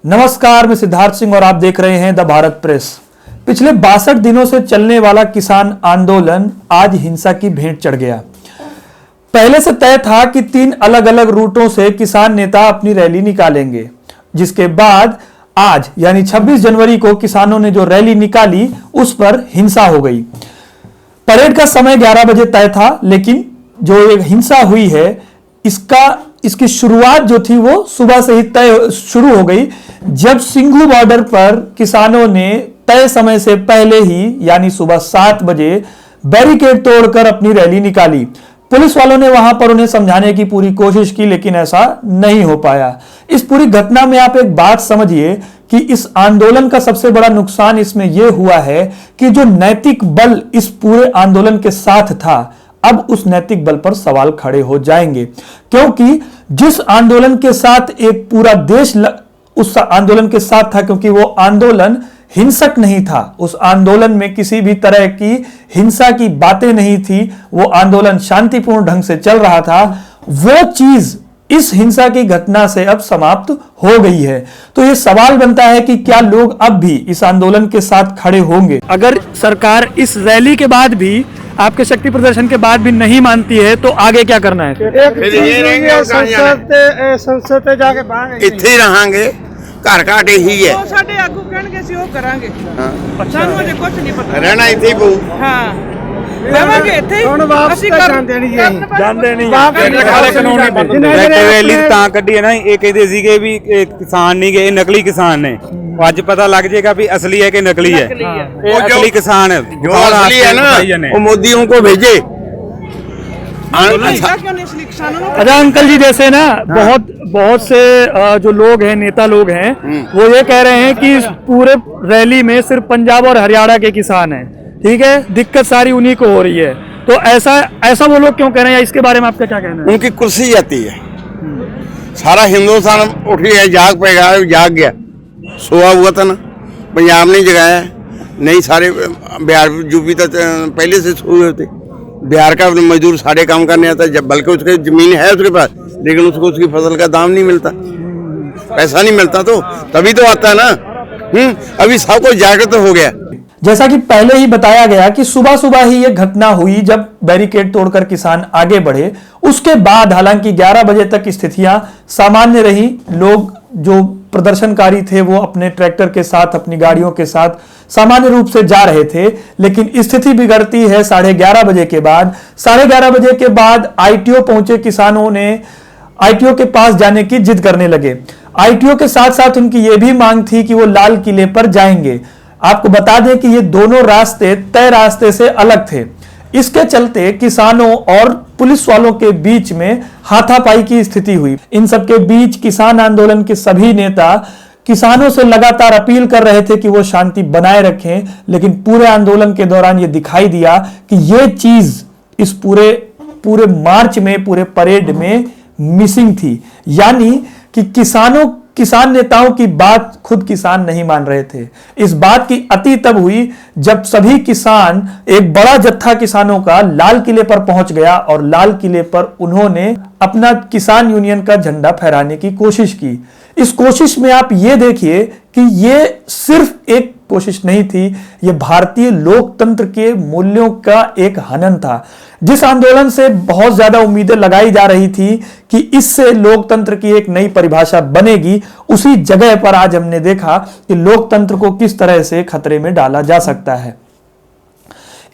नमस्कार, मैं सिद्धार्थ सिंह और आप देख रहे हैं द भारत प्रेस। पिछले 62 दिनों से चलने वाला किसान आंदोलन आज हिंसा की भेंट चढ़ गया। पहले से तय था कि 3 अलग अलग रूटों से किसान नेता अपनी रैली निकालेंगे, जिसके बाद आज यानी 26 जनवरी को किसानों ने जो रैली निकाली उस पर हिंसा हो गई। परेड का समय 11 बजे तय था, लेकिन जो एक हिंसा हुई है इसकी शुरुआत जो थी वो सुबह से ही तय शुरू हो गई, जब सिंघू बॉर्डर पर किसानों ने तय समय से पहले ही यानी सुबह 7 बजे बैरिकेड तोड़कर अपनी रैली निकाली। पुलिस वालों ने वहां पर उन्हें समझाने की पूरी कोशिश की, लेकिन ऐसा नहीं हो पाया। इस पूरी घटना में आप एक बात समझिए कि इस आंदोलन का सबसे बड़ा नुकसान इसमें यह हुआ है कि जो नैतिक बल इस पूरे आंदोलन के साथ था, अब उस नैतिक बल पर सवाल खड़े हो जाएंगे, क्योंकि जिस आंदोलन के साथ एक पूरा देश उस आंदोलन के साथ था, क्योंकि वो आंदोलन हिंसक नहीं था, उस आंदोलन में किसी भी तरह की हिंसा की बातें नहीं थी, वो आंदोलन शांतिपूर्ण ढंग से चल रहा था। वो चीज इस हिंसा की घटना से अब समाप्त हो गई है। तो ये सवाल बनता है कि क्या लोग अब भी इस आंदोलन के साथ खड़े होंगे? अगर सरकार इस रैली के बाद भी, आपके शक्ति प्रदर्शन के बाद भी नहीं मानती है, तो आगे क्या करना है? संसद जाके बाहर इत्थे रहांगे, घर घाटे ही है। ਸਾਡੇ ਆਗੂ ਕਹਿਣਗੇ ਅਸੀਂ ਉਹ ਕਰਾਂਗੇ। ਸਾਨੂੰ ਅਜੇ ਕੁਝ ਨਹੀਂ ਪਤਾ। रहना इत्थे ही पऊ। ਹਾਂ ਬਾਵਾਂਗੇ ਇੱਥੇ ਹੀ। ਅਸੀਂ ਜਾਂਦੇ ਨਹੀਂ ਜੀ। ਜਾਂਦੇ ਨਹੀਂ। ਕਾਲੇ ਕਾਨੂੰਨ ਨਹੀਂ ਬੰਦੇ। ਟਰੈਕਟਰ ਰੈਲੀ ਤਾਂ ਕੱਢੀ ਹੈ ਨਾ, ਇਹ ਕਹਿੰਦੇ ਸੀਗੇ ਵੀ ਇਹ ਕਿਸਾਨ ਨਹੀਂ ਗਏ, ਇਹ ਨਕਲੀ ਕਿਸਾਨ ਨੇ। ਅੱਜ ਪਤਾ ਲੱਗ ਜਾਏਗਾ ਵੀ असली है कि नकली है। वो असली किसान है, जो असली है ना वो मोदी उनको भेजे। अच्छा अंकल जी, जैसे ना बहुत से जो लोग हैं, नेता लोग हैं, वो ये कह रहे हैं कि इस पूरे रैली में सिर्फ पंजाब और हरियाणा के किसान हैं, ठीक है, दिक्कत सारी उन्हीं को हो रही है। तो ऐसा वो लोग क्यों कह रहे हैं, इसके बारे में आपका क्या कहना है? उनकी कुर्सी जाती है, सारा हिंदुस्तान उठ गया, जाग पेगा, जाग गया, सोया हुआ था ना, पंजाब ने जगाया नहीं, सारे बिहार यूपी तक पहले से सोए होते। बिहार का मजदूर सारे काम करने आता है, बल्कि उसके जमीन है उसके पास, लेकिन उसको उसकी फसल का दाम नहीं मिलता, पैसा नहीं मिलता, तो तभी तो आता है ना। अभी सब कुछ जागृत हो गया। जैसा कि पहले ही बताया गया कि सुबह सुबह ही यह घटना हुई जब बैरिकेड तोड़कर किसान आगे बढ़े। उसके बाद हालांकि 11 बजे तक स्थितियां सामान्य रही। लोग जो प्रदर्शनकारी थे वो अपने ट्रैक्टर के साथ, अपनी गाड़ियों के साथ सामान्य रूप से जा रहे थे, लेकिन स्थिति बिगड़ती है 11:30 बजे के बाद। 11:30 बजे के बाद आईटीओ पहुंचे किसानों ने, आईटीओ के पास जाने की जिद करने लगे। आईटीओ के साथ साथ उनकी यह भी मांग थी कि वो लाल किले पर जाएंगे। आपको बता दें कि ये दोनों रास्ते तय रास्ते से अलग थे। इसके चलते किसानों और पुलिस वालों के बीच में हाथापाई की स्थिति हुई। इन सबके बीच किसान आंदोलन के सभी नेता किसानों से लगातार अपील कर रहे थे कि वो शांति बनाए रखें, लेकिन पूरे आंदोलन के दौरान ये दिखाई दिया कि ये चीज इस पूरे मार्च में, पूरे परेड में मिसिंग थी। यानी कि किसान नेताओं की बात खुद किसान नहीं मान रहे थे। इस बात की अति तब हुई जब सभी किसान, एक बड़ा जत्था किसानों का लाल किले पर पहुंच गया और लाल किले पर उन्होंने अपना किसान यूनियन का झंडा फहराने की कोशिश की। इस कोशिश में आप ये देखिए कि ये सिर्फ एक कोशिश नहीं थी, ये भारतीय लोकतंत्र के मूल्यों का एक हनन था। जिस आंदोलन से बहुत ज्यादा उम्मीदें लगाई जा रही थी कि इससे लोकतंत्र की एक नई परिभाषा बनेगी, उसी जगह पर आज हमने देखा कि लोकतंत्र को किस तरह से खतरे में डाला जा सकता है।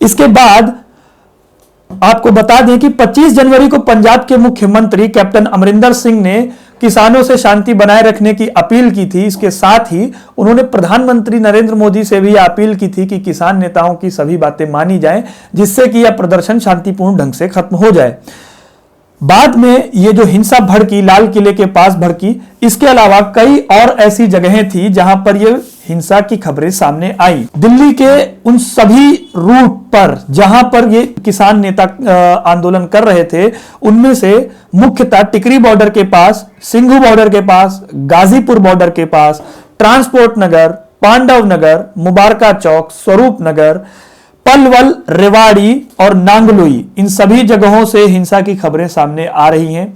इसके बाद आपको बता दें कि 25 जनवरी को पंजाब के मुख्यमंत्री कैप्टन अमरिंदर सिंह ने किसानों से शांति बनाए रखने की अपील की थी। इसके साथ ही उन्होंने प्रधानमंत्री नरेंद्र मोदी से भी अपील की थी कि किसान नेताओं की सभी बातें मानी जाएं, जिससे कि यह प्रदर्शन शांतिपूर्ण ढंग से खत्म हो जाए। बाद में ये जो हिंसा भड़की, लाल किले के पास भड़की, इसके अलावा कई और ऐसी जगहें थी जहां पर यह हिंसा की खबरें सामने आई। दिल्ली के उन सभी रूट पर जहां पर ये किसान नेता आंदोलन कर रहे थे, उनमें से मुख्यतः टिकरी बॉर्डर के पास, सिंघू बॉर्डर के पास, गाजीपुर बॉर्डर के पास, ट्रांसपोर्ट नगर, पांडव नगर, मुबारका चौक, स्वरूप नगर, पलवल, रेवाड़ी और नांगलोई, इन सभी जगहों से हिंसा की खबरें सामने आ रही हैं।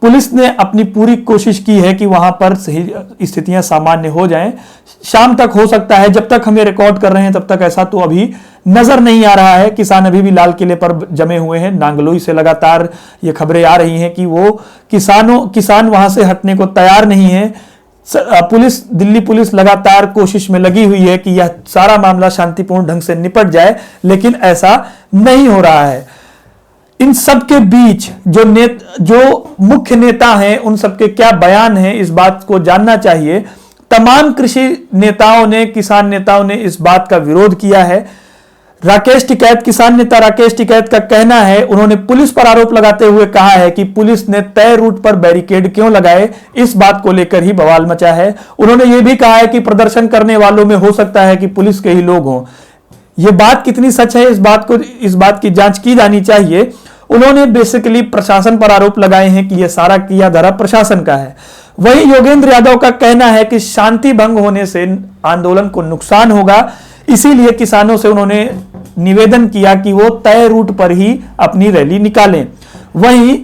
पुलिस ने अपनी पूरी कोशिश की है कि वहां पर सही स्थितियां सामान्य हो जाएं। शाम तक हो सकता है, जब तक हम ये रिकॉर्ड कर रहे हैं तब तक ऐसा तो अभी नजर नहीं आ रहा है। किसान अभी भी लाल किले पर जमे हुए हैं। नांगलोई से लगातार ये खबरें आ रही हैं कि वो किसान वहां से हटने को तैयार नहीं है। दिल्ली पुलिस लगातार कोशिश में लगी हुई है कि यह सारा मामला शांतिपूर्ण ढंग से निपट जाए, लेकिन ऐसा नहीं हो रहा है। इन सब के बीच जो मुख्य नेता हैं, उन सबके क्या बयान हैं, इस बात को जानना चाहिए। तमाम कृषि नेताओं ने, किसान नेताओं ने इस बात का विरोध किया है। किसान नेता राकेश टिकैत का कहना है, उन्होंने पुलिस पर आरोप लगाते हुए कहा है कि पुलिस ने तय रूट पर बैरिकेड क्यों लगाए, इस बात को लेकर ही बवाल मचा है। उन्होंने यह भी कहा है कि प्रदर्शन करने वालों में हो सकता है कि पुलिस के ही लोग हों। यह बात कितनी सच है, इस बात की जांच की जानी चाहिए। उन्होंने बेसिकली प्रशासन पर आरोप लगाए हैं कि यह सारा किया धरा प्रशासन का है। वहीं योगेंद्र यादव का कहना है कि शांति भंग होने से आंदोलन को नुकसान होगा, इसीलिए किसानों से उन्होंने निवेदन किया कि वो तय रूट पर ही अपनी रैली निकालें। वहीं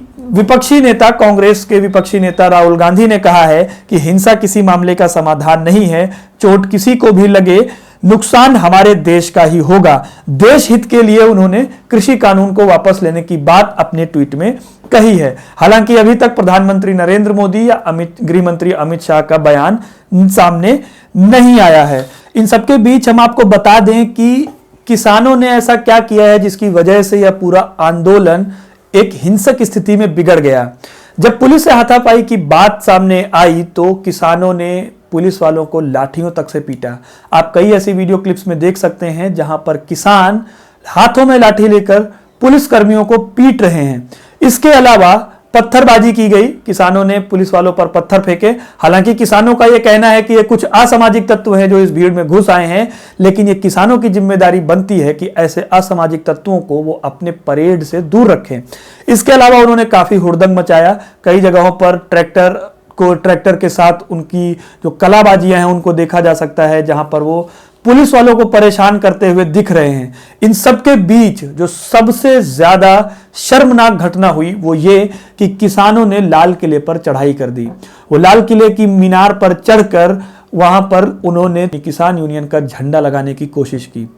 कांग्रेस के विपक्षी नेता राहुल गांधी ने कहा है कि हिंसा किसी मामले का समाधान नहीं है, चोट किसी को भी लगे, नुकसान हमारे देश का ही होगा। देश हित के लिए उन्होंने कृषि कानून को वापस लेने की बात अपने ट्वीट में कही है। हालांकि अभी तक प्रधानमंत्री नरेंद्र मोदी या गृह मंत्री अमित शाह का बयान सामने नहीं आया है। इन सबके बीच हम आपको बता दें कि किसानों ने ऐसा क्या किया है जिसकी वजह से यह पूरा आंदोलन एक हिंसक स्थिति में बिगड़ गया। जब पुलिस से हाथापाई की बात सामने आई तो किसानों ने पुलिस वालों को लाठियों तक से पीटा। आप कई ऐसी वीडियो क्लिप्स में देख सकते हैं जहां पर किसान हाथों में लाठी लेकर पुलिस कर्मियों को पीट रहे हैं। इसके अलावा पत्थरबाजी की गई, किसानों ने पुलिस वालों पर पत्थर फेंके। हालांकि किसानों का यह कहना है कि ये कुछ असामाजिक तत्व हैं जो इस भीड़ में घुस आए हैं, लेकिन ये किसानों की जिम्मेदारी बनती है कि ऐसे असामाजिक तत्वों को वो अपने परेड से दूर रखें। इसके अलावा उन्होंने काफी हुड़दंग मचाया। कई जगहों पर ट्रैक्टर के साथ उनकी जो कलाबाजियां हैं उनको देखा जा सकता है, जहां पर वो पुलिस वालों को परेशान करते हुए दिख रहे हैं। इन सबके बीच जो सबसे ज्यादा शर्मनाक घटना हुई वो ये कि किसानों ने लाल किले पर चढ़ाई कर दी। वो लाल किले की मीनार पर चढ़कर वहां पर उन्होंने किसान यूनियन का झंडा लगाने की कोशिश की।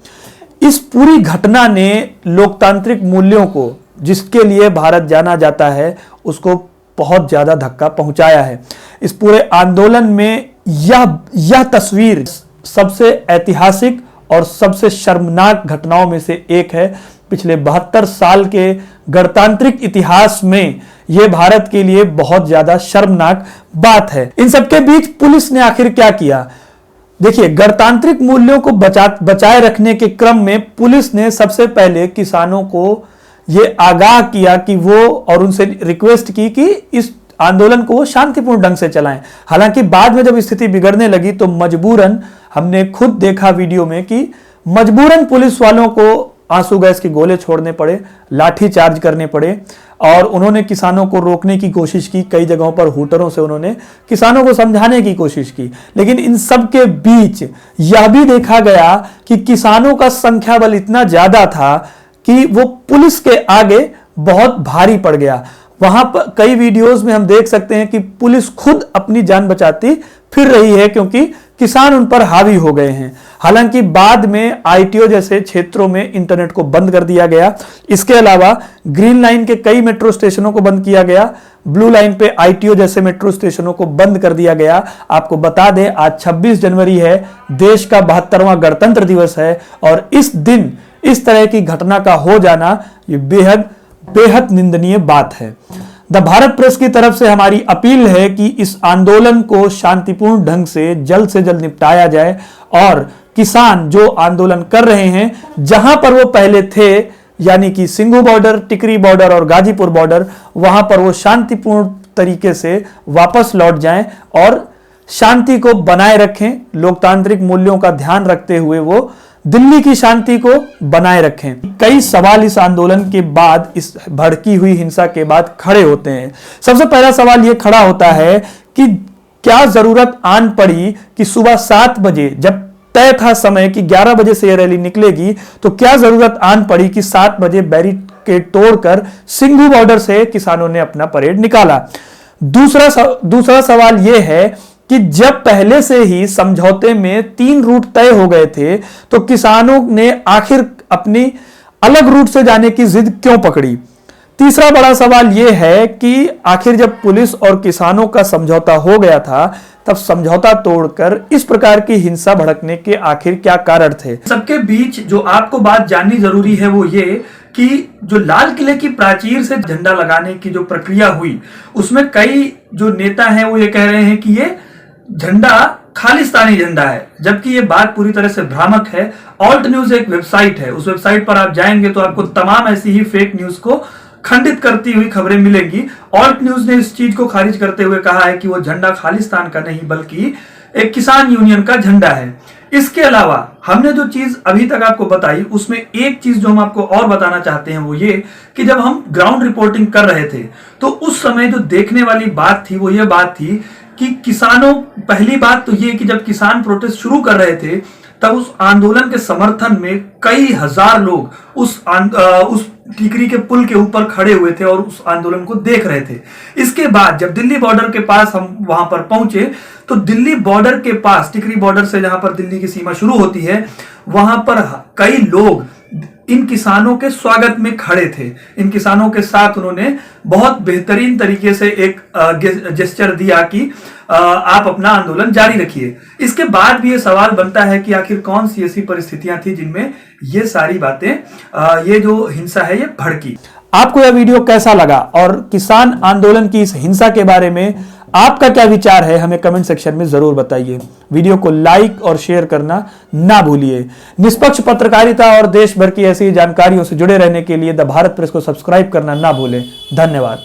इस पूरी घटना ने लोकतांत्रिक मूल्यों को, जिसके लिए भारत जाना जाता है, उसको बहुत ज्यादा धक्का पहुंचाया है। इस पूरे आंदोलन में यह तस्वीर सबसे ऐतिहासिक और सबसे शर्मनाक घटनाओं में से एक है। पिछले 72 साल के गणतांत्रिक इतिहास में यह भारत के लिए बहुत ज्यादा शर्मनाक बात है। इन सबके बीच पुलिस ने आखिर क्या किया? देखिए, गणतांत्रिक मूल्यों को बचाए रखने के क्रम में पुलिस ने सबसे पहले किसानों को यह आगाह किया कि वो, और उनसे रिक्वेस्ट की कि इस आंदोलन को शांतिपूर्ण ढंग से चलाएं। हालांकि बाद में जब स्थिति बिगड़ने लगी तो मजबूरन, हमने खुद देखा वीडियो में कि मजबूरन पुलिस वालों को आंसू गैस के गोले छोड़ने पड़े, लाठी चार्ज करने पड़े, और उन्होंने किसानों को रोकने की कोशिश की। कई जगहों पर हूटरों से उन्होंने किसानों को समझाने की कोशिश की। लेकिन इन सब के बीच यह भी देखा गया कि किसानों का संख्या बल इतना ज्यादा था कि वो पुलिस के आगे बहुत भारी पड़ गया। वहां पर कई वीडियोस में हम देख सकते हैं कि पुलिस खुद अपनी जान बचाती फिर रही है क्योंकि किसान उन पर हावी हो गए हैं। हालांकि बाद में आईटीओ जैसे क्षेत्रों में इंटरनेट को बंद कर दिया गया। इसके अलावा ग्रीन लाइन के कई मेट्रो स्टेशनों को बंद किया गया। ब्लू लाइन पे आईटीओ जैसे मेट्रो स्टेशनों को बंद कर दिया गया। आपको बता दें, आज 26 जनवरी है, देश का 72वां गणतंत्र दिवस है, और इस दिन इस तरह की घटना का हो जाना ये बेहद निंदनीय बात है। द भारत प्रेस की तरफ से हमारी अपील है कि इस आंदोलन को शांतिपूर्ण ढंग से जल्द निपटाया जाए, और किसान जो आंदोलन कर रहे हैं जहां पर वो पहले थे, यानी कि सिंघू बॉर्डर, टिकरी बॉर्डर और गाजीपुर बॉर्डर, वहां पर वो शांतिपूर्ण तरीके से वापस लौट जाएं और शांति को बनाए रखें। लोकतांत्रिक मूल्यों का ध्यान रखते हुए वो दिल्ली की शांति को बनाए रखें। कई सवाल इस आंदोलन के बाद, इस भड़की हुई हिंसा के बाद खड़े होते हैं। सबसे पहला सवाल यह खड़ा होता है कि क्या जरूरत आन पड़ी कि सुबह 7 बजे, जब तय था समय कि 11 बजे से यह रैली निकलेगी, तो क्या जरूरत आन पड़ी कि 7 बजे बैरिकेड तोड़कर सिंघू बॉर्डर से किसानों ने अपना परेड निकाला? दूसरा सवाल यह है कि जब पहले से ही समझौते में 3 रूट तय हो गए थे तो किसानों ने आखिर अपनी अलग रूट से जाने की जिद क्यों पकड़ी। तीसरा बड़ा सवाल यह है कि आखिर जब पुलिस और किसानों का समझौता हो गया था तब समझौता तोड़कर इस प्रकार की हिंसा भड़कने के आखिर क्या कारण थे। सबके बीच जो आपको बात जाननी जरूरी है वो ये कि जो लाल किले की प्राचीर से झंडा लगाने की जो प्रक्रिया हुई उसमें कई जो नेता हैं वो ये कह रहे हैं कि ये झंडा खालिस्तानी झंडा है, जबकि ये बात पूरी तरह से भ्रामक है। ऑल्ट न्यूज एक वेबसाइट है, उस वेबसाइट पर आप जाएंगे तो आपको तमाम ऐसी ही फेक न्यूज को खंडित करती हुई खबरें मिलेंगी। ऑल्ट न्यूज ने इस चीज को खारिज करते हुए कहा है कि वो झंडा खालिस्तान का नहीं बल्कि एक किसान यूनियन का झंडा है। इसके अलावा हमने जो चीज अभी तक आपको बताई उसमें एक चीज जो हम आपको और बताना चाहते हैं वो ये कि जब हम ग्राउंड रिपोर्टिंग कर रहे थे तो उस समय जो देखने वाली बात थी वो ये बात थी कि किसानों, पहली बात तो ये कि जब किसान प्रोटेस्ट शुरू कर रहे थे तब उस आंदोलन के समर्थन में कई हजार लोग उस टिकरी के पुल के ऊपर खड़े हुए थे और उस आंदोलन को देख रहे थे। इसके बाद जब दिल्ली बॉर्डर के पास हम वहां पर पहुंचे तो दिल्ली बॉर्डर के पास, टिकरी बॉर्डर से जहां पर दिल्ली की सीमा शुरू होती है, वहां पर कई लोग इन किसानों के स्वागत में खड़े थे। इन किसानों के साथ उन्होंने बहुत बेहतरीन तरीके से एक जेस्चर दिया कि आप अपना आंदोलन जारी रखिए। इसके बाद भी ये सवाल बनता है कि आखिर कौन सी ऐसी परिस्थितियां थी जिनमें ये सारी बातें, ये जो हिंसा है ये भड़की। आपको यह वीडियो कैसा लगा और किसान आंदोलन की इस हिंसा के बारे में आपका क्या विचार है हमें कमेंट सेक्शन में जरूर बताइए। वीडियो को लाइक और शेयर करना ना भूलिए। निष्पक्ष पत्रकारिता और देश भर की ऐसी जानकारियों से जुड़े रहने के लिए द भारत प्रेस को सब्सक्राइब करना ना भूलें। धन्यवाद।